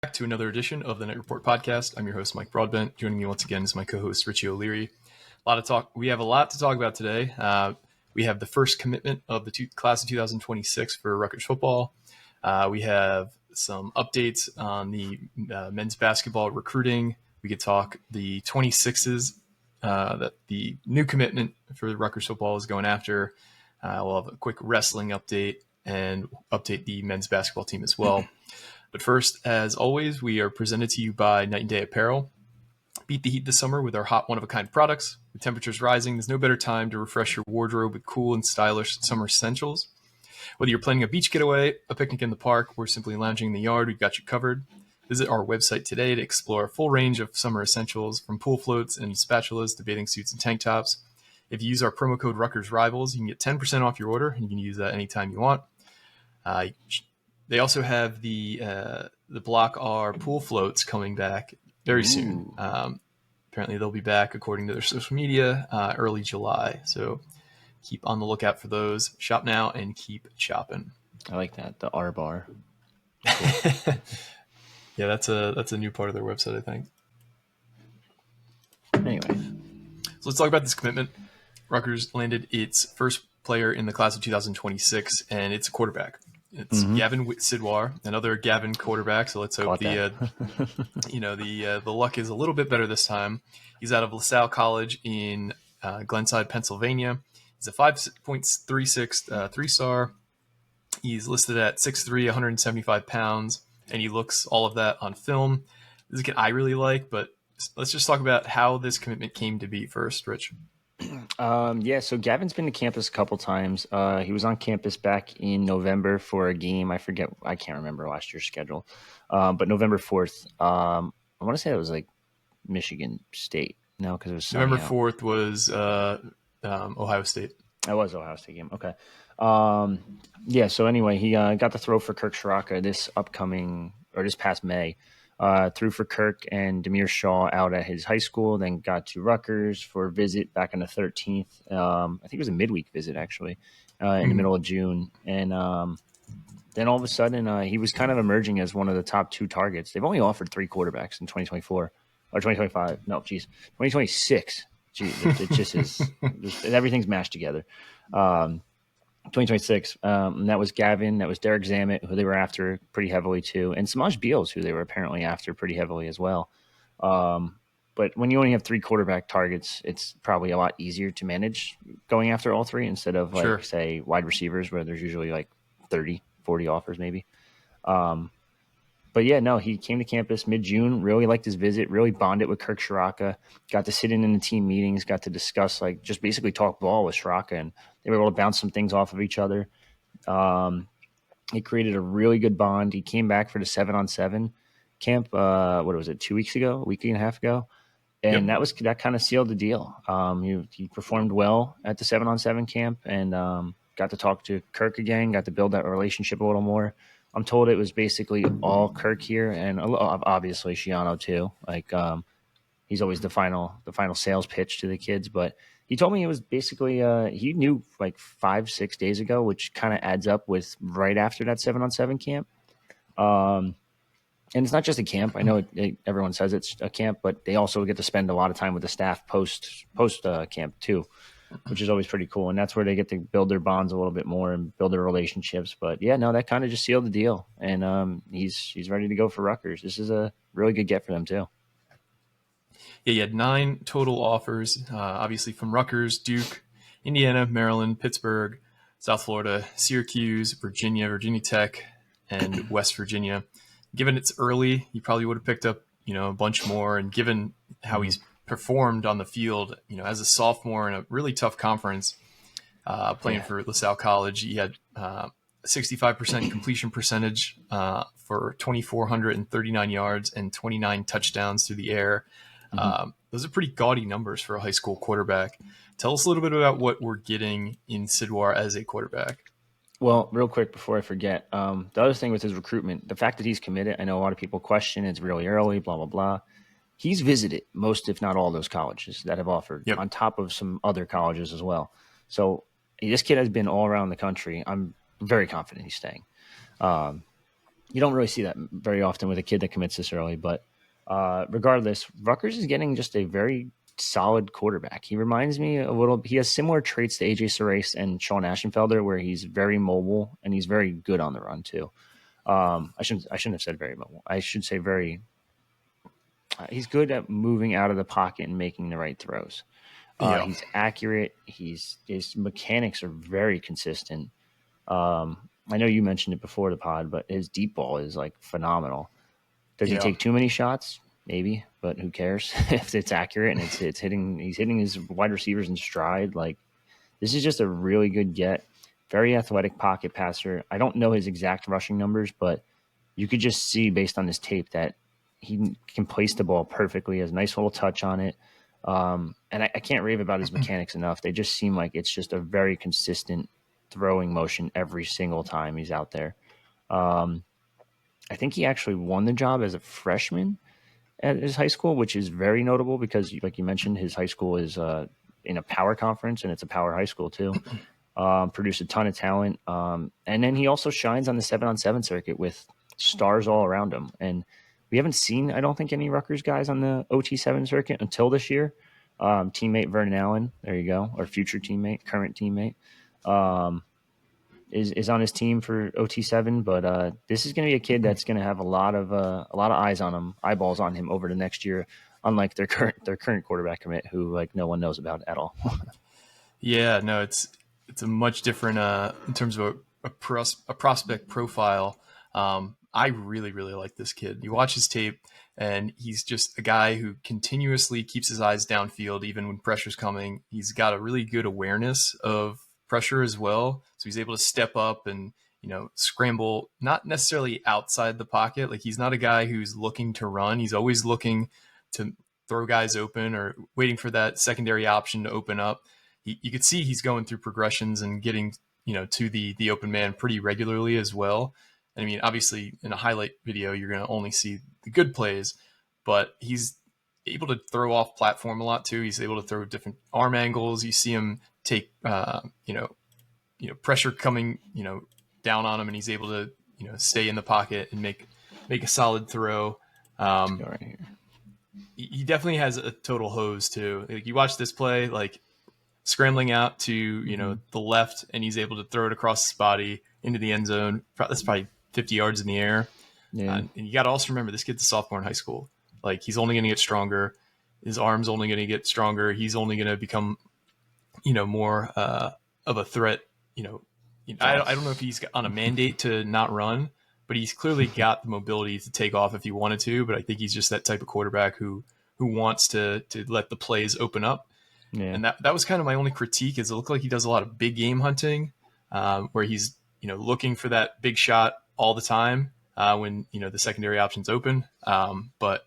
Back to another edition of the Night Report podcast. I'm your host, Mike Broadbent. Joining me once again is my co-host, Richie O'Leary. We have a lot to talk about today. We have the first commitment of the class of 2026 for Rutgers football. We have some updates on the men's basketball recruiting. We could talk the 26s that the new commitment for Rutgers football is going after. We'll have a quick wrestling update and update the men's basketball team as well. But first, as always, we are presented to you by Night-and-Day Apparel. Beat the heat this summer with our hot one-of-a-kind products. With temperatures rising, there's no better time to refresh your wardrobe with cool and stylish summer essentials. Whether you're planning a beach getaway, a picnic in the park, or simply lounging in the yard, we've got you covered. Visit our website today to explore a full range of summer essentials, from pool floats and spatulas to bathing suits and tank tops. If you use our promo code RutgersRivals, you can get 10% off your order, and you can use that anytime you want. They also have the Block R pool floats coming back very soon. Apparently they'll be back, according to their social media, early July. So keep on the lookout for those. Shop now and keep chopping. I like that, the R bar. Cool. Yeah, that's a new part of their website, I think. Anyway, so let's talk about this commitment. Rutgers landed its first player in the class of 2026, and it's a quarterback. It's Gavin Sidwar, another Gavin quarterback. So let's hope the luck is a little bit better this time. He's out of LaSalle College in Glenside, Pennsylvania. He's a 5.36 3-star. He's listed at 6'3", 175 pounds, and he looks all of that on film. This is a kid I really like, but let's just talk about how this commitment came to be first, Rich. So Gavin's been to campus a couple times. He was on campus back in November for a game. I can't remember last year's schedule. But November 4th, I want to say it was like Michigan State. No, because it was November 4th was Ohio State. That was Ohio State game. Okay. So anyway, he got to throw for Kirk Shiraka this past May. Threw for Kirk and Demir Shaw out at his high school, then got to Rutgers for a visit back on the 13th. I think it was a midweek visit, actually, in the middle of June. And then all of a sudden, he was kind of emerging as one of the top two targets. They've only offered 3 quarterbacks in 2024 or 2025. No, 2026. It just is. Everything's mashed together. 2026, and that was Gavin, that was Derek Zammit, who they were after pretty heavily too, and Samaj Beals, who they were apparently after pretty heavily as well. But when you only have 3 quarterback targets, it's probably a lot easier to manage going after all 3 instead of say wide receivers where there's usually like 30, 40 offers maybe. But yeah, no, he came to campus mid-June, really liked his visit, really bonded with Kirk Shiraka, got to sit in the team meetings, got to discuss, like, just basically talk ball with Shiraka, and they were able to bounce some things off of each other. He created a really good bond. He came back for the 7-on-7 camp, 2 weeks ago, a week and a half ago, and that kind of sealed the deal. He performed well at the 7-on-7 camp and got to talk to Kirk again, got to build that relationship a little more. I'm told it was basically all Kirk here, and obviously Shiano too. Like he's always the final sales pitch to the kids. But he told me it was basically he knew like 5-6 days ago, which kind of adds up with right after that 7-on-7 camp. And it's not just a camp. I know everyone says it's a camp, but they also get to spend a lot of time with the staff post camp too, which is always pretty cool. And that's where they get to build their bonds a little bit more and build their relationships. But yeah, no, that kind of just sealed the deal. And he's ready to go for Rutgers. This is a really good get for them too. Yeah, he had 9 total offers, obviously from Rutgers, Duke, Indiana, Maryland, Pittsburgh, South Florida, Syracuse, Virginia Tech, and West Virginia. Given it's early, he probably would have picked up, a bunch more. And given how he's performed on the field, as a sophomore in a really tough conference, playing for LaSalle College, he had 65% completion percentage for 2,439 yards and 29 touchdowns through the air. Those are pretty gaudy numbers for a high school quarterback. Tell us a little bit about what we're getting in Sidwar as a quarterback. Well, real quick before I forget, the other thing with his recruitment, the fact that he's committed, I know a lot of people question it's really early, blah, blah, blah. He's visited most, if not all, those colleges that have offered, on top of some other colleges as well. So this kid has been all around the country. I'm very confident he's staying. You don't really see that very often with a kid that commits this early, but regardless, Rutgers is getting just a very solid quarterback. He reminds me a little. He has similar traits to AJ Sarace and Sean Ashenfelder, where he's very mobile and he's very good on the run too. I shouldn't have said very mobile. I should say very. He's good at moving out of the pocket and making the right throws. Yeah. He's accurate. His mechanics are very consistent. I know you mentioned it before the pod, but his deep ball is like phenomenal. Does he take too many shots? Maybe, but who cares if it's accurate and it's hitting? He's hitting his wide receivers in stride. Like, this is just a really good get. Very athletic pocket passer. I don't know his exact rushing numbers, but you could just see based on his tape that he can place the ball perfectly. Has a nice little touch on it. And I can't rave about his mechanics enough. They just seem like it's just a very consistent throwing motion every single time he's out there. I think he actually won the job as a freshman at his high school, which is very notable because, like you mentioned, his high school is in a power conference and it's a power high school too. Produced a ton of talent. And then he also shines on the 7-on-7 circuit with stars all around him. And we haven't seen, I don't think, any Rutgers guys on the OT7 circuit until this year. Teammate Vernon Allen, there you go, or future teammate, current teammate, is on his team for OT7. But this is going to be a kid that's going to have a lot of eyes on him, eyeballs on him over the next year. Unlike their current quarterback commit, who like no one knows about at all. Yeah, no, it's a much different in terms of a prospect profile. I really, really like this kid. You watch his tape, and he's just a guy who continuously keeps his eyes downfield, even when pressure's coming. He's got a really good awareness of pressure as well. So he's able to step up and, scramble, not necessarily outside the pocket. Like, he's not a guy who's looking to run. He's always looking to throw guys open or waiting for that secondary option to open up. You could see he's going through progressions and getting, to the open man pretty regularly as well. I mean, obviously, in a highlight video, you're going to only see the good plays, but he's able to throw off platform a lot too. He's able to throw different arm angles. You see him take, pressure coming, down on him, and he's able to, stay in the pocket and make a solid throw. He definitely has a total hose too. Like, you watch this play, like scrambling out to, the left, and he's able to throw it across his body into the end zone. That's probably 50 yards in the air. Yeah. And you got to also remember, this kid's a sophomore in high school. Like, he's only going to get stronger. His arm's only going to get stronger. He's only going to become, more of a threat. I don't know if he's on a mandate to not run, but he's clearly got the mobility to take off if he wanted to. But I think he's just that type of quarterback who wants to let the plays open up. Yeah. And that was kind of my only critique, is it looked like he does a lot of big game hunting, where he's, looking for that big shot all the time when, the secondary option's open. But,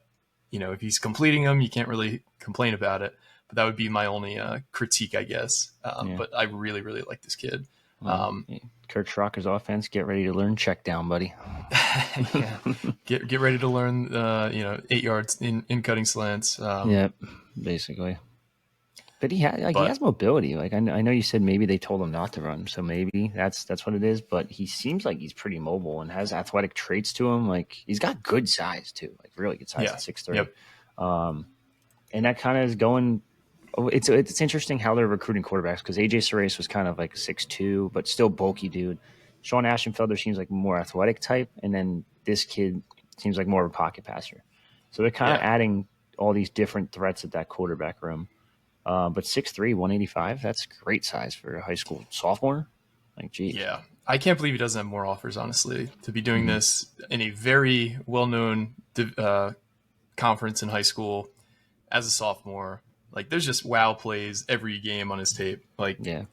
if he's completing them, you can't really complain about it. But that would be my only critique, I guess. But I really, really like this kid. Kurt Schrocker's offense, get ready to learn check down, buddy. Yeah. Get ready to learn, 8 yards in cutting slants. Basically. But he has mobility. Like, I know you said maybe they told him not to run, so maybe that's what it is. But he seems like he's pretty mobile and has athletic traits to him. Like, he's got good size too, like really good size at 6'3". Yep. And that kind of is going. It's interesting how they're recruiting quarterbacks, because AJ Sarace was kind of like 6'2", but still bulky dude. Sean Ashenfelder seems like more athletic type, and then this kid seems like more of a pocket passer. So they're kind of adding all these different threats at that quarterback room. But 6'3", 185, that's great size for a high school sophomore. Like, geez. Yeah. I can't believe he doesn't have more offers, honestly, to be doing this in a very well-known conference in high school as a sophomore. Like, there's just wow plays every game on his tape. Like, yeah.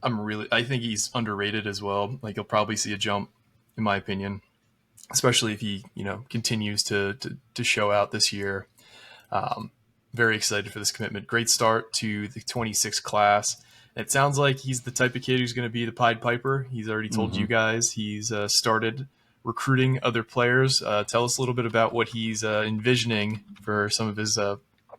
I think he's underrated as well. Like, he'll probably see a jump, in my opinion, especially if he, continues to show out this year. Very excited for this commitment. Great start to the 26 class. It sounds like he's the type of kid who's going to be the Pied Piper. He's already told you guys he's started recruiting other players. Tell us a little bit about what he's envisioning for some of his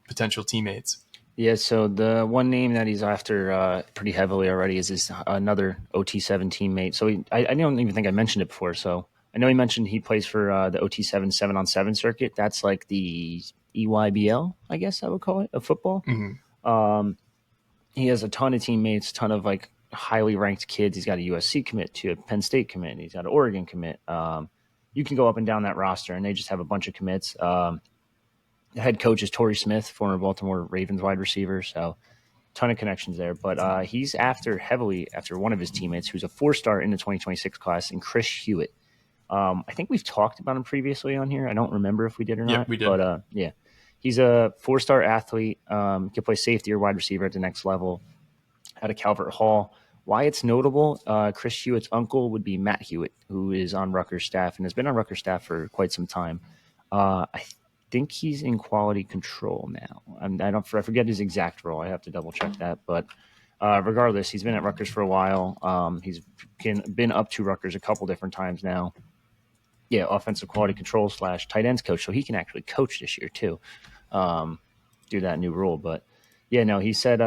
potential teammates. Yeah, so the one name that he's after pretty heavily already is another OT7 teammate. So I don't even think I mentioned it before. So I know he mentioned he plays for the OT7 7-on-7 circuit. That's like the EYBL, I guess I would call it, of football. He has a ton of teammates, ton of like highly ranked kids. He's got a USC commit to a Penn State commit. He's got an Oregon commit. You can go up and down that roster, and they just have a bunch of commits. The head coach is Torrey Smith, former Baltimore Ravens wide receiver. So ton of connections there. But he's heavily after one of his teammates, who's a 4-star in the 2026 class, and Chris Hewitt. I think we've talked about him previously on here. I don't remember if we did or not. Yeah, we did. But yeah, he's a 4-star athlete. Can play safety or wide receiver at the next level out of Calvert Hall. Why it's notable, Chris Hewitt's uncle would be Matt Hewitt, who is on Rutgers staff and has been on Rutgers staff for quite some time. I think he's in quality control now. I forget his exact role. I have to double check that. But regardless, he's been at Rutgers for a while. He's been up to Rutgers a couple different times now. Yeah, offensive quality control / tight ends coach. So he can actually coach this year too, do that new rule. But yeah, no, he said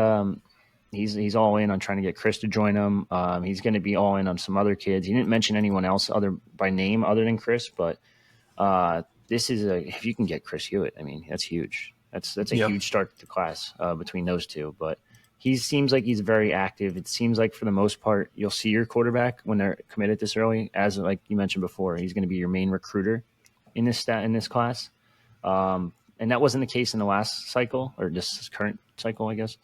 he's all in on trying to get Chris to join him. He's going to be all in on some other kids. He didn't mention anyone else by name other than Chris, but this is if you can get Chris Hewitt, I mean, that's huge. That's a huge start to the class between those two. But he seems like he's very active. It seems like for the most part, you'll see your quarterback when they're committed this early, as like you mentioned before, he's going to be your main recruiter in this class. And that wasn't the case in the last cycle or this current cycle, I guess.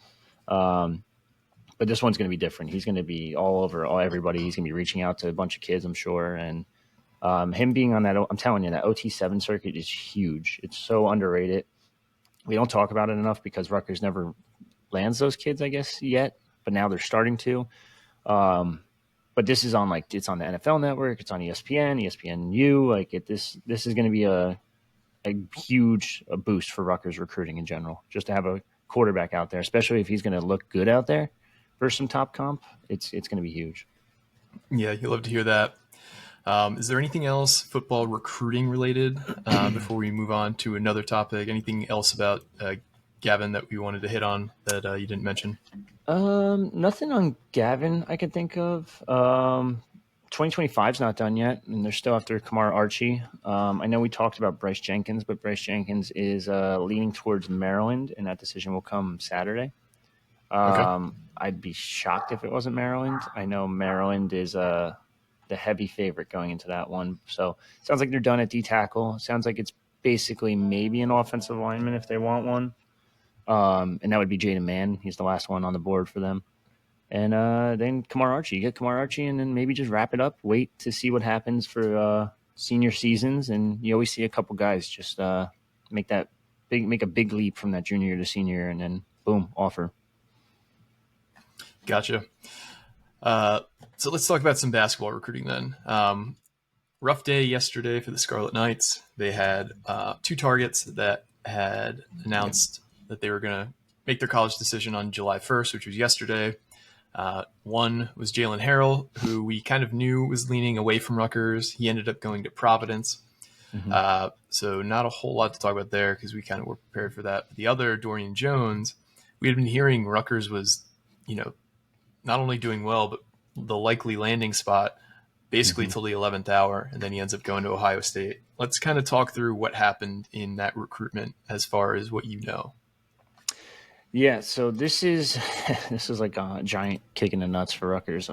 But this one's going to be different. He's going to be all over everybody. He's going to be reaching out to a bunch of kids, I'm sure. And him being on that, I'm telling you, that OT7 circuit is huge. It's so underrated. We don't talk about it enough because Rutgers never lands those kids, I guess, yet. But now they're starting to. But this is on it's on the NFL Network. It's on ESPN, ESPNU. This is going to be a huge boost for Rutgers recruiting in general. Just to have a quarterback out there, especially if he's going to look good out there versus some top comp, it's going to be huge. Yeah, you love to hear that. Is there anything else football recruiting related before we move on to another topic? Anything else about Gavin that we wanted to hit on that you didn't mention? Nothing on Gavin I can think of. 2025 is not done yet, and they're still after Kamar Archie. I know we talked about Bryce Jenkins, but Bryce Jenkins is leaning towards Maryland, and that decision will come Saturday. Okay. I'd be shocked if it wasn't Maryland. I know Maryland is the heavy favorite going into that one. So it sounds like they're done at D-tackle. Sounds like it's basically maybe an offensive lineman if they want one. And that would be Jaden Mann. He's the last one on the board for them. And then Kamar Archie. You get Kamar Archie and then maybe just wrap it up. Wait to see what happens for senior seasons. And you always see a couple guys just make a big leap from that junior to senior and then boom, offer. Gotcha. So let's talk about some basketball recruiting then. Rough day yesterday for the Scarlet Knights. They had 2 targets that had announced that they were going to make their college decision on July 1st, which was yesterday. One was Jaylen Harrell, who we kind of knew was leaning away from Rutgers. He ended up going to Providence. Mm-hmm. So not a whole lot to talk about there because we kind of were prepared for that. But the other, Dorian Jones, we had been hearing Rutgers was, not only doing well, but the likely landing spot basically till the 11th hour, and then he ends up going to Ohio State. Let's kind of talk through what happened in that recruitment as far as what you know. Yeah, so this is like a giant kick in the nuts for Rutgers.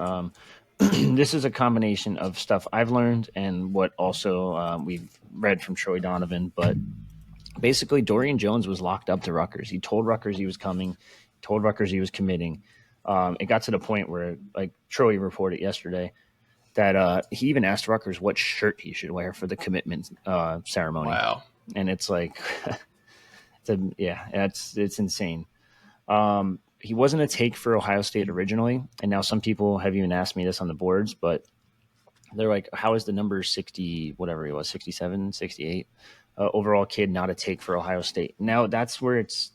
This is a combination of stuff I've learned and what also we've read from Troy Donovan. But basically, Dorian Jones was locked up to Rutgers. He told Rutgers he was coming, told Rutgers he was committing. It got to the point where, like Troy reported yesterday, that he even asked Rutgers what shirt he should wear for the commitment ceremony. Wow. And it's like, it's insane. He wasn't a take for Ohio State originally, and now some people have even asked me this on the boards, but they're like, how is the number 60, whatever he was, 67, 68, overall kid not a take for Ohio State? Now, that's where it's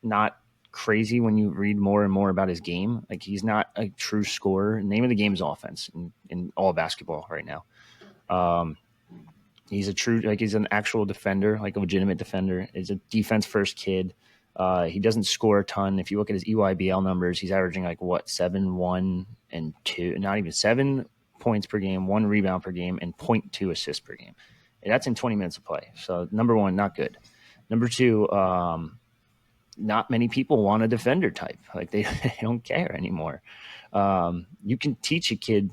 not crazy when you read more and more about his game. Like, he's not a true scorer. Name of the game is offense in all basketball right now. He's an actual defender, like a legitimate defender. He's a defense-first kid. He doesn't score a ton. If you look at his EYBL numbers, he's averaging 7, 1, and 2. Not even 7 points per game, 1 rebound per game, and 0.2 assists per game. And that's in 20 minutes of play. So number one, not good. Number two, not many people want a defender type. Like they don't care anymore. You can teach a kid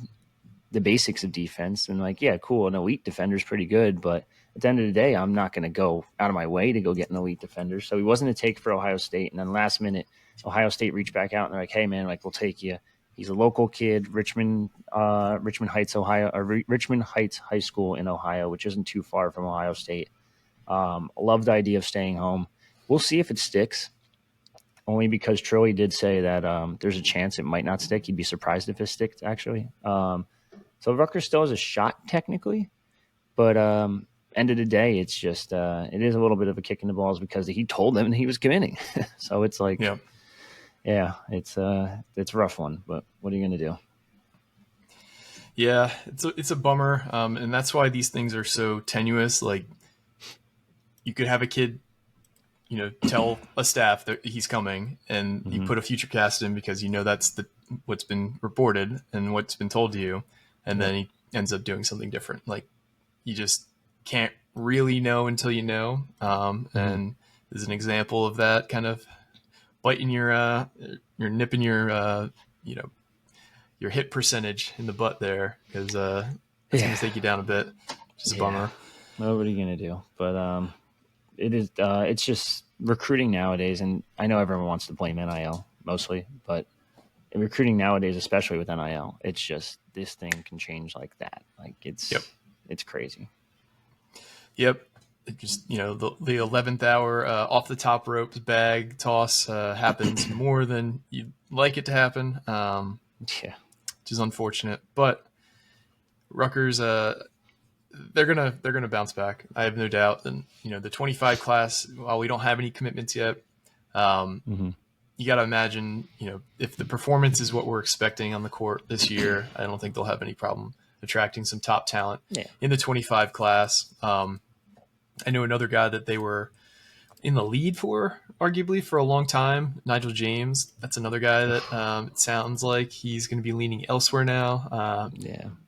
the basics of defense and like, yeah, cool. An elite defender is pretty good, but at the end of the day, I'm not going to go out of my way to go get an elite defender. So he wasn't a take for Ohio State. And then last minute, Ohio State reached back out and they're like, hey man, like we'll take you. He's a local kid, Richmond Heights, Ohio, or Richmond Heights High School in Ohio, which isn't too far from Ohio State. Love the idea of staying home. We'll see if it sticks. Only because Troy did say that there's a chance it might not stick. He'd be surprised if it sticks, actually. So Rutgers still has a shot technically, but end of the day, it's just it is a little bit of a kick in the balls because he told them he was committing. So it's like, yeah, it's a rough one. But what are you gonna do? Yeah, it's a bummer, and that's why these things are so tenuous. Like, you could have a kid, tell a staff that he's coming, and you put a future cast in because that's what's been reported and what's been told to you, and then he ends up doing something different. Like, you just can't really know until you know. And there's an example of that kind of biting your nipping your your hit percentage in the butt there, because it's going to take you down a bit. Just a bummer. Well, what are you going to do? But it is it's just recruiting nowadays, and I know everyone wants to blame NIL mostly, but in recruiting nowadays, especially with NIL, it's just this thing can change like that. Like it's crazy. Yep. It just, the 11th hour off the top ropes bag toss happens more than you'd like it to happen. Which is unfortunate, but Rutgers, they're gonna bounce back. I have no doubt. And the 25 class, while we don't have any commitments yet, you got to imagine, if the performance is what we're expecting on the court this year, I don't think they'll have any problem attracting some top talent in the 25 class. I know another guy that they were in the lead for, arguably, for a long time, Nigel James. That's another guy that it sounds like he's going to be leaning elsewhere now.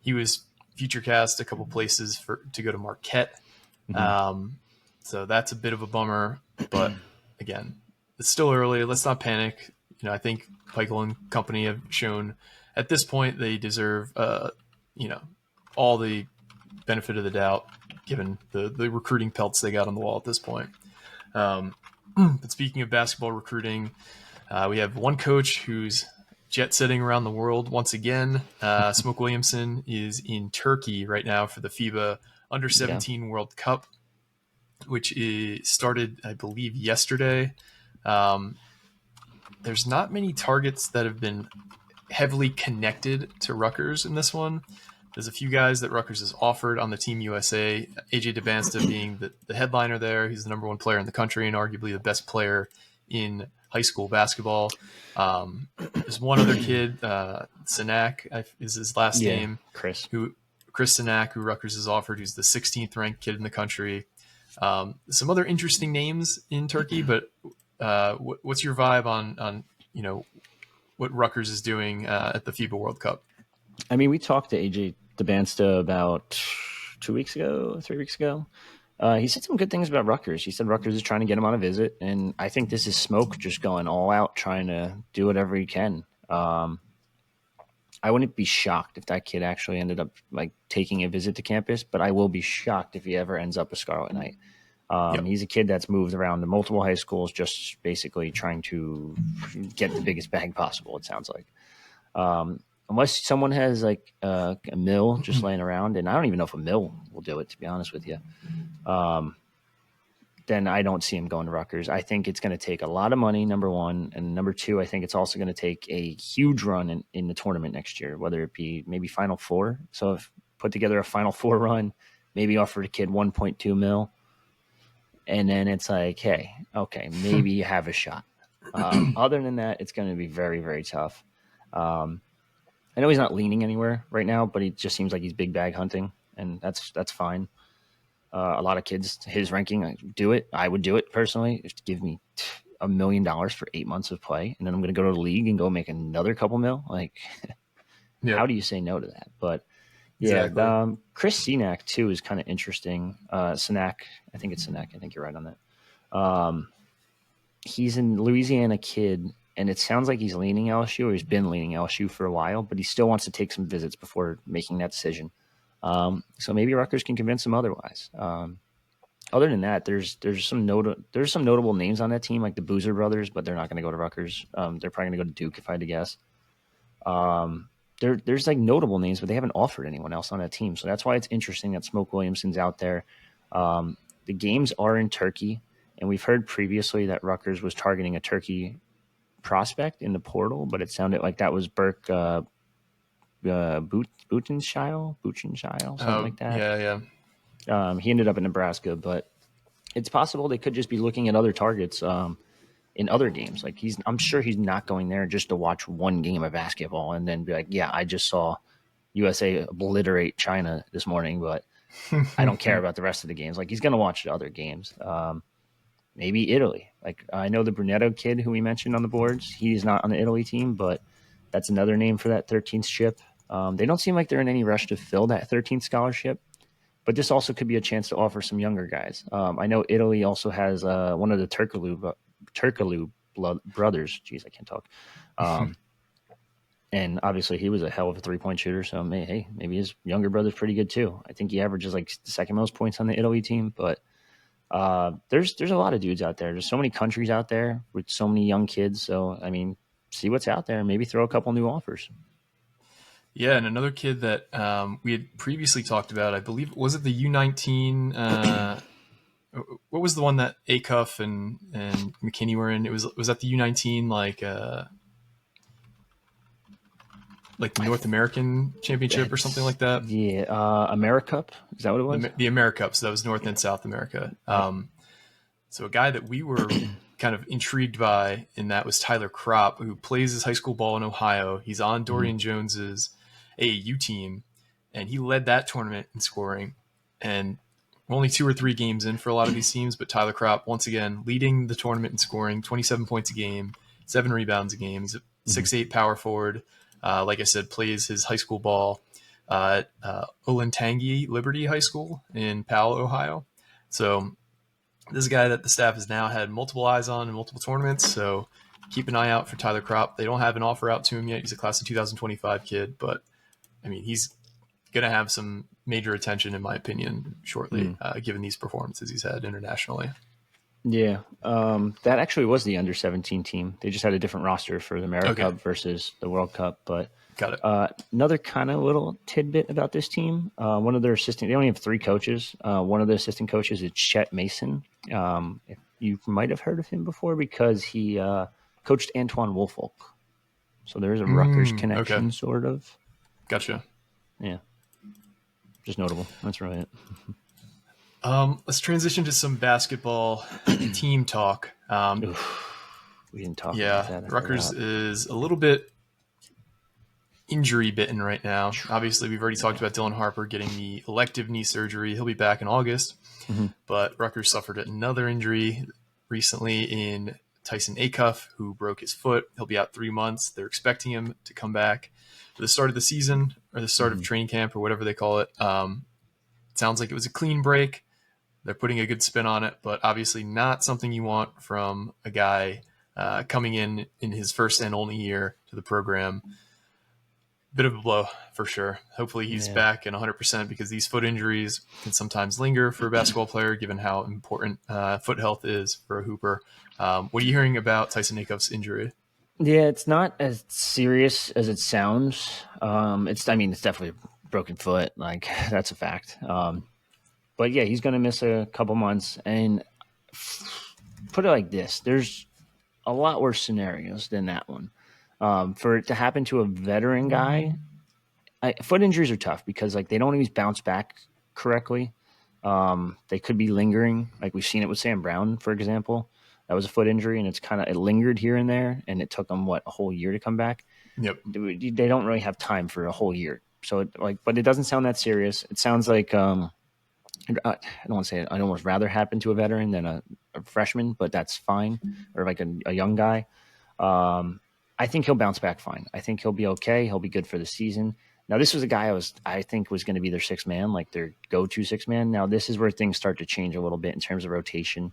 He was future cast a couple places to go to Marquette. So that's a bit of a bummer. But again, it's still early. Let's not panic. I think Peichel and company have shown at this point they deserve, all the benefit of the doubt, given the recruiting pelts they got on the wall at this point. But speaking of basketball recruiting, we have one coach who's jet setting around the world once again. Smoke Williamson is in Turkey right now for the FIBA U17 World Cup, which started, I believe, yesterday. There's not many targets that have been heavily connected to Rutgers in this one. There's a few guys that Rutgers has offered on the Team USA, AJ DeBansta being the headliner there. He's the number one player in the country and arguably the best player in high school basketball. There's one other kid, Sinak is his last name. Chris Sinak, who Rutgers has offered, who's the 16th ranked kid in the country. Some other interesting names in Turkey, but what's your vibe on what Rutgers is doing at the FIBA World Cup? I mean, we talked to AJ DeBansta about 3 weeks ago. He said some good things about Rutgers. He said Rutgers is trying to get him on a visit, and I think this is Smoke just going all out, trying to do whatever he can. I wouldn't be shocked if that kid actually ended up like taking a visit to campus, but I will be shocked if he ever ends up a Scarlet Knight. He's a kid that's moved around to multiple high schools, just basically trying to get the biggest bag possible, it sounds like. Unless someone has like a mill just laying around, and I don't even know if a mill will do it, to be honest with you, then I don't see him going to Rutgers. I think it's going to take a lot of money, number one. And number two, I think it's also going to take a huge run in the tournament next year, whether it be maybe Final Four. So if put together a Final Four run, maybe offer a kid 1.2 mil. And then it's like, hey, okay, maybe you have a shot. Other than that, it's going to be very, very tough. I know he's not leaning anywhere right now, but he just seems like he's big bag hunting, and that's fine. A lot of kids, his ranking, I would do it personally. Just give me $1 million for 8 months of play, and then I'm going to go to the league and go make another couple mil. Like, how do you say no to that? But Yeah, exactly. Chris Senack too is kind of interesting. Senack, I think it's Senack. I think you're right on that. He's in Louisiana kid, and it sounds like he's leaning LSU, or he's been leaning LSU for a while, but he still wants to take some visits before making that decision. So maybe Rutgers can convince him otherwise. Other than that, there's some notable names on that team, like the Boozer brothers, but they're not going to go to Rutgers. They're probably going to go to Duke, if I had to guess. There's like notable names, but they haven't offered anyone else on that team. So that's why it's interesting that Smoke Williamson's out there. The games are in Turkey, and we've heard previously that Rutgers was targeting a Turkey prospect in the portal, but it sounded like that was Burke Buchenscheil, something like that. Yeah. He ended up in Nebraska, but it's possible they could just be looking at other targets in other games. Like I'm sure he's not going there just to watch one game of basketball and then be like, yeah, I just saw USA obliterate China this morning, but I don't care about the rest of the games. Like he's going to watch the other games. Maybe Italy. Like I know the Brunetto kid who we mentioned on the boards. He's not on the Italy team, but that's another name for that 13th ship. They don't seem like they're in any rush to fill that 13th scholarship, but this also could be a chance to offer some younger guys. I know Italy also has one of the Turkaloo brothers. Jeez, I can't talk. And obviously he was a hell of a 3-point shooter. So maybe his younger brother's pretty good too. I think he averages like the second most points on the Italy team, but there's a lot of dudes out there. There's so many countries out there with so many young kids. So, I mean, see what's out there and maybe throw a couple new offers. Yeah, and another kid that we had previously talked about, I believe, was it the U19? What was the one that Acuff and McKinney were in? Was that the U19 like the North American Championship or something like that? Yeah, AmeriCup. Is that what it was? The AmeriCup. So that was North and South America. So a guy that we were kind of intrigued by in that was Tyler Kropp, who plays his high school ball in Ohio. He's on Dorian Jones's AAU team, and he led that tournament in scoring. And we're only 2 or 3 games in for a lot of these teams, but Tyler Kropp, once again, leading the tournament in scoring, 27 points a game, 7 rebounds a game. He's a 6'8" power forward. Like I said, plays his high school ball at Olentangy Liberty High School in Powell, Ohio. So this is a guy that the staff has now had multiple eyes on in multiple tournaments. So keep an eye out for Tyler Kropp. They don't have an offer out to him yet. He's a class of 2025 kid, but I mean, he's going to have some major attention, in my opinion, shortly, given these performances he's had internationally. Yeah, that actually was the under-17 team. They just had a different roster for the AmeriCup versus the World Cup. But got it. Another kind of little tidbit about this team: one of their they only have 3 coaches. One of the assistant coaches is Chet Mason. If you might have heard of him before because he coached Antoine Woolfolk. So there's a Rutgers connection, sort of. Gotcha. Yeah, just notable. That's really it. Let's transition to some basketball team talk. We didn't talk about that. Rutgers is a little bit injury bitten right now. Obviously, we've already talked about Dylan Harper getting the elective knee surgery. He'll be back in August. But Rutgers suffered another injury recently in Tyson Acuff, who broke his foot. He'll be out 3 months. They're expecting him to come back for the start of the season or the start of training camp or whatever they call it. It sounds like it was a clean break. They're putting a good spin on it, but obviously not something you want from a guy coming in his first and only year to the program. Bit of a blow for sure. Hopefully he's back and 100% because these foot injuries can sometimes linger for a basketball player given how important foot health is for a hooper. What are you hearing about Tyson Acuff's injury? Yeah, it's not as serious as it sounds. It's definitely a broken foot. Like that's a fact. But yeah, he's going to miss a couple months. And put it like this, there's a lot worse scenarios than that one. For it to happen to a veteran guy, foot injuries are tough because like they don't always bounce back correctly. They could be lingering. Like we've seen it with Sam Brown, for example. That was a foot injury, and it lingered here and there, and it took them a whole year to come back. Yep. They don't really have time for a whole year. So but it doesn't sound that serious. It sounds like I don't want to say it. I'd almost rather happen to a veteran than a freshman, but that's fine. Or like a young guy. I think he'll bounce back fine. I think he'll be okay. He'll be good for the season. Now, this was a guy I think was going to be their sixth man, like their go-to sixth man. Now, this is where things start to change a little bit in terms of rotation.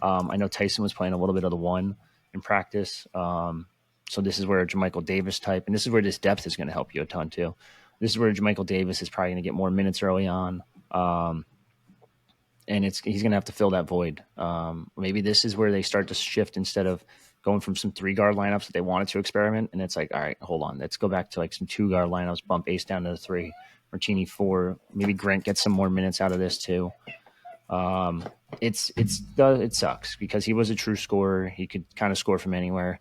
I know Tyson was playing a little bit of the one in practice. So this is where Jermichael Davis type, and this is where this depth is going to help you a ton too. This is where Jermichael Davis is probably going to get more minutes early on. And he's going to have to fill that void. Maybe this is where they start to shift instead of going from some 3-guard lineups that they wanted to experiment. And it's like, all right, hold on. Let's go back to like some 2-guard lineups, bump Ace down to the 3, Martini 4. Maybe Grant gets some more minutes out of this too. It sucks because he was a true scorer. He could kind of score from anywhere.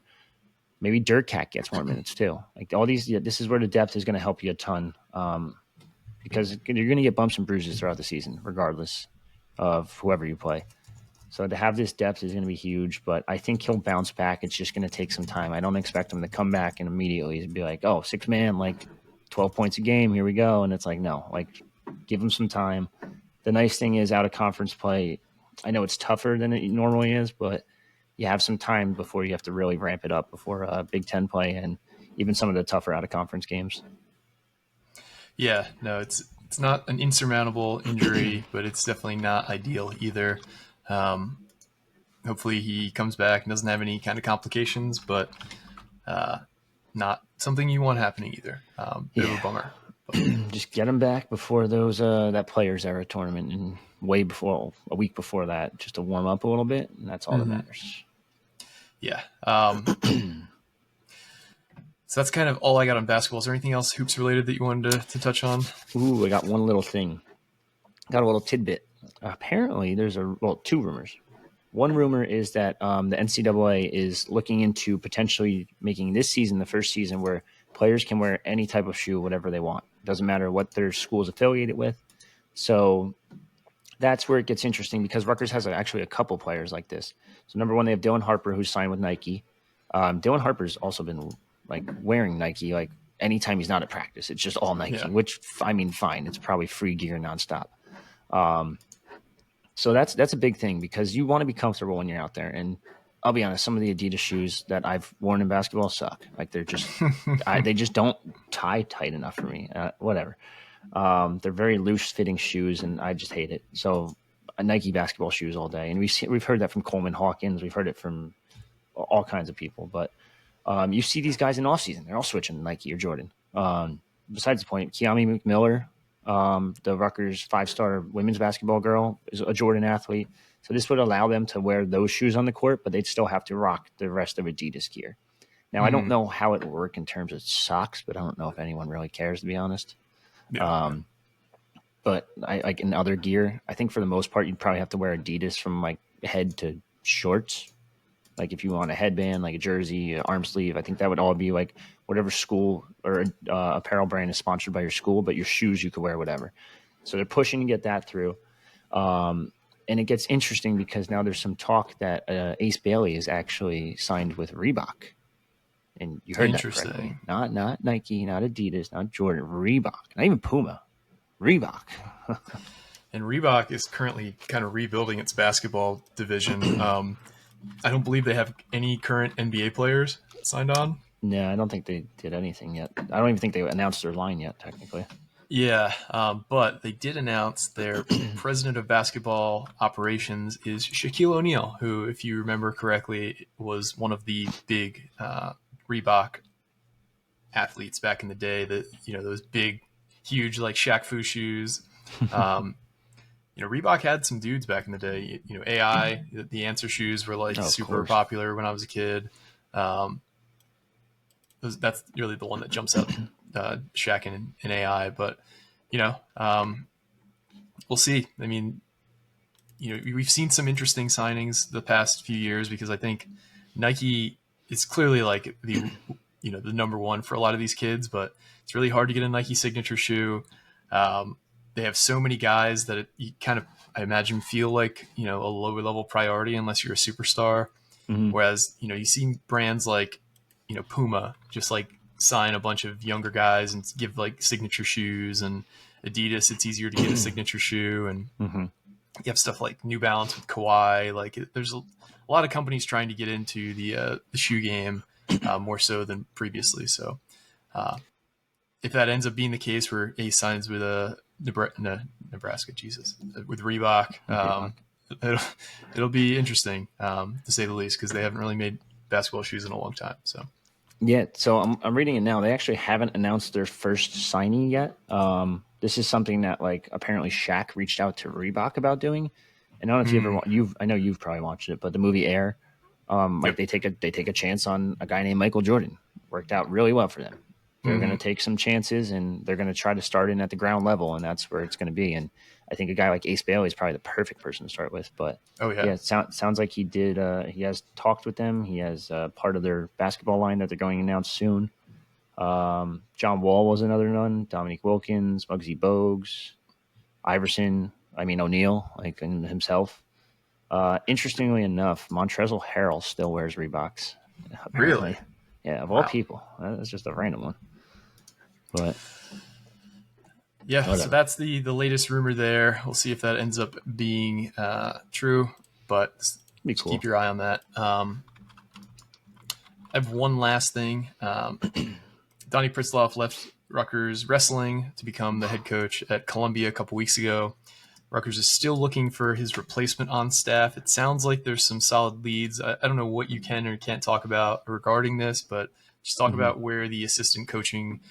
Maybe Dirk Cat gets more minutes too. Like all these, this is where the depth is going to help you a ton. Because you're going to get bumps and bruises throughout the season, regardless of whoever you play. So to have this depth is going to be huge, but I think he'll bounce back. It's just going to take some time. I don't expect him to come back and immediately be like, oh, 6 man, like 12 points a game, here we go. And it's like, no, like give him some time. The nice thing is out of conference play, I know it's tougher than it normally is, but you have some time before you have to really ramp it up before Big Ten play and even some of the tougher out of conference games. Yeah, no, it's not an insurmountable injury, but it's definitely not ideal either. Hopefully he comes back and doesn't have any kind of complications, but not something you want happening either. Bit of a bummer. Just get him back before those that Players Era tournament and a week before that, just to warm up a little bit, and that's all that matters. Yeah. So that's kind of all I got on basketball. Is there anything else hoops related that you wanted to touch on? Ooh, I got one little thing. Got a little tidbit. Apparently, there's two rumors. One rumor is that the NCAA is looking into potentially making this season the first season where players can wear any type of shoe, whatever they want. Doesn't matter what their school is affiliated with. So that's where it gets interesting because Rutgers has actually a couple players like this. So number one, they have Dylan Harper, who's signed with Nike. Dylan Harper's also been like wearing Nike like anytime he's not at practice. It's just all Nike, which I mean, fine. It's probably free gear nonstop. So that's a big thing because you want to be comfortable when you're out there. And I'll be honest, some of the Adidas shoes that I've worn in basketball suck. Like they're just, they just don't tie tight enough for me. Whatever. They're very loose fitting shoes and I just hate it. So Nike basketball shoes all day. And we've heard that from Coleman Hawkins. We've heard it from all kinds of people, but you see these guys in off season, they're all switching to Nike or Jordan. Besides the point, Kiami McMiller, the Rutgers 5-star women's basketball girl, is a Jordan athlete. So this would allow them to wear those shoes on the court, but they'd still have to rock the rest of Adidas gear. Now, I don't know how it would work in terms of socks, but I don't know if anyone really cares, to be honest. Yeah. But like in other gear, I think for the most part, you'd probably have to wear Adidas from like head to shorts. Like if you want a headband, like a jersey, an arm sleeve, I think that would all be like whatever school or apparel brand is sponsored by your school, but your shoes, you could wear whatever. So they're pushing to get that through. And it gets interesting because now there's some talk that Ace Bailey is actually signed with Reebok. And you heard that correctly. Not Nike, not Adidas, not Jordan, Reebok. Not even Puma. Reebok. And Reebok is currently kind of rebuilding its basketball division. I don't believe they have any current NBA players signed on. No, I don't think they did anything yet. I don't even think they announced their line yet, technically. Yeah, but they did announce their president of basketball operations is Shaquille O'Neal, who, if you remember correctly, was one of the big Reebok athletes back in the day. That those big, huge like Shaq Fu shoes. Reebok had some dudes back in the day. AI, the Answer shoes were like super popular when I was a kid. That's really the one that jumps out, Shaq and AI. But we'll see. I mean, we've seen some interesting signings the past few years because I think Nike is clearly like the number one for a lot of these kids, but it's really hard to get a Nike signature shoe. They have so many guys that you kind of, I imagine, feel like, a lower level priority unless you're a superstar. Mm-hmm. Whereas, you see brands like, Puma just like sign a bunch of younger guys and give like signature shoes, and Adidas, it's easier to get a signature shoe. And you have stuff like New Balance with Kawhi. Like there's a lot of companies trying to get into the shoe game more so than previously. So if that ends up being the case where Ace signs with Nebraska, with Reebok, it'll be interesting, to say the least, because they haven't really made basketball shoes in a long time. So Yeah, so I'm reading it now. They actually haven't announced their first signing yet. This is something that like apparently Shaq reached out to Reebok about doing. And I don't know if I know you've probably watched it, but the movie Air, Yep. they take a chance on a guy named Michael Jordan. Worked out really well for them. They're going to take some chances, and they're going to try to start in at the ground level, and that's where it's going to be. And I think a guy like Ace Bailey is probably the perfect person to start with. But it sounds like he did. He has talked with them. He has part of their basketball line that they're going to announce soon. John Wall was another one. Dominique Wilkins, Muggsy Bogues, O'Neal, like himself. Interestingly enough, Montrezl Harrell still wears Reeboks. Apparently. Really? Yeah, of all people. That's just a random one. But yeah, whatever. So that's the latest rumor there. We'll see if that ends up being true, but be cool. Keep your eye on that. I have one last thing. Donnie Pritzloff left Rutgers wrestling to become the head coach at Columbia a couple weeks ago. Rutgers is still looking for his replacement on staff. It sounds like there's some solid leads. I don't know what you can or can't talk about regarding this, but just talk about where the assistant coaching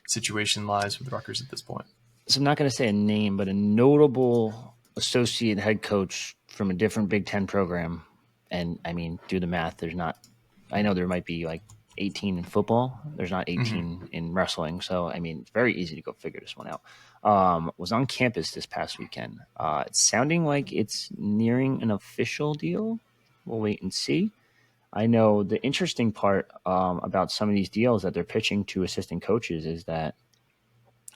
situation lies with Rutgers at this point. So I'm not going to say a name, but a notable associate head coach from a different Big Ten program. And I mean, do the math. I know there might be like 18 in football. There's not 18 in wrestling. So, I mean, it's very easy to go figure this one out. Was on campus this past weekend. It's sounding like it's nearing an official deal. We'll wait and see. I know the interesting part about some of these deals that they're pitching to assistant coaches is that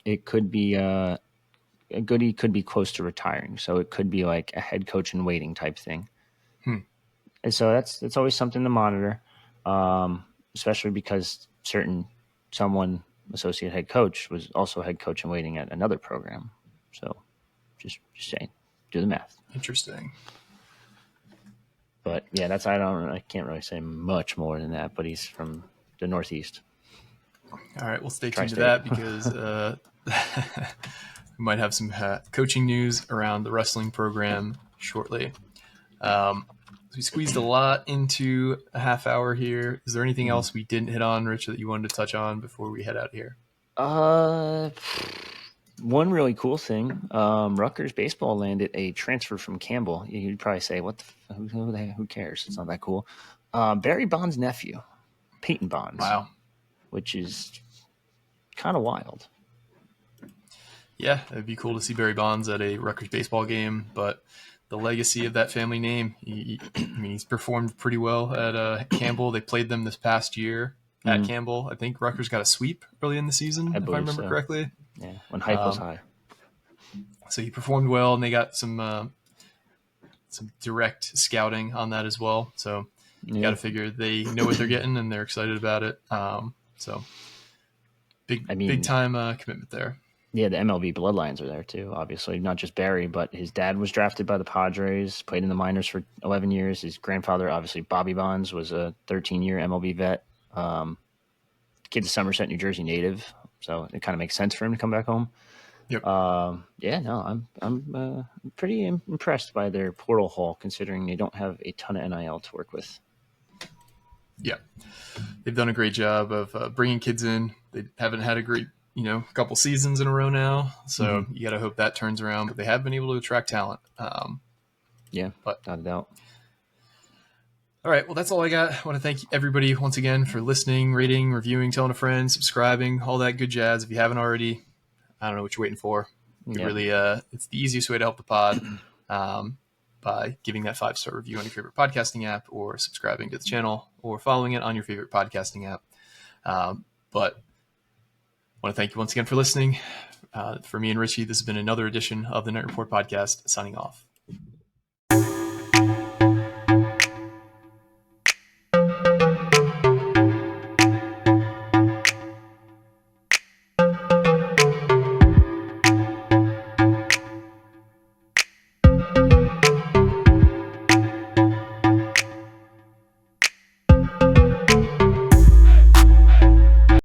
it could be a Goody could be close to retiring. So it could be like a head coach in waiting type thing. And so that's always something to monitor, especially because someone associate head coach was also head coach in waiting at another program. So just saying, do the math. Interesting. But yeah, I can't really say much more than that, but he's from the Northeast. All right. We'll stay tuned to that because we might have some coaching news around the wrestling program shortly. We squeezed a lot into a half hour here. Is there anything else we didn't hit on, Rich, that you wanted to touch on before we head out of here? One really cool thing, Rutgers baseball landed a transfer from Campbell. You'd probably say, who cares? It's not that cool. Barry Bonds' nephew, Peyton Bonds. Wow. Which is kind of wild. Yeah, it'd be cool to see Barry Bonds at a Rutgers baseball game, but the legacy of that family name, he's performed pretty well at Campbell. They played them this past year at Campbell. I think Rutgers got a sweep early in the season, if I remember correctly. Yeah, when hype was high. So he performed well, and they got some direct scouting on that as well. So you got to figure they know what they're getting, and they're excited about it. So big time commitment there. Yeah, the MLB bloodlines are there too, obviously. Not just Barry, but his dad was drafted by the Padres, played in the minors for 11 years. His grandfather, obviously, Bobby Bonds, was a 13-year MLB vet. Kid's a Somerset, New Jersey native, so it kind of makes sense for him to come back home. Yep. I'm pretty impressed by their portal haul, considering they don't have a ton of NIL to work with. Yeah, they've done a great job of bringing kids in. They haven't had a great couple seasons in a row now. So you got to hope that turns around, but they have been able to attract talent. But not a doubt. All right. Well, that's all I got. I want to thank everybody once again for listening, rating, reviewing, telling a friend, subscribing, all that good jazz. If you haven't already, I don't know what you're waiting for. It's the easiest way to help the pod by giving that 5-star review on your favorite podcasting app, or subscribing to the channel, or following it on your favorite podcasting app. But I want to thank you once again for listening. For me and Richie, this has been another edition of the Night Report podcast, signing off.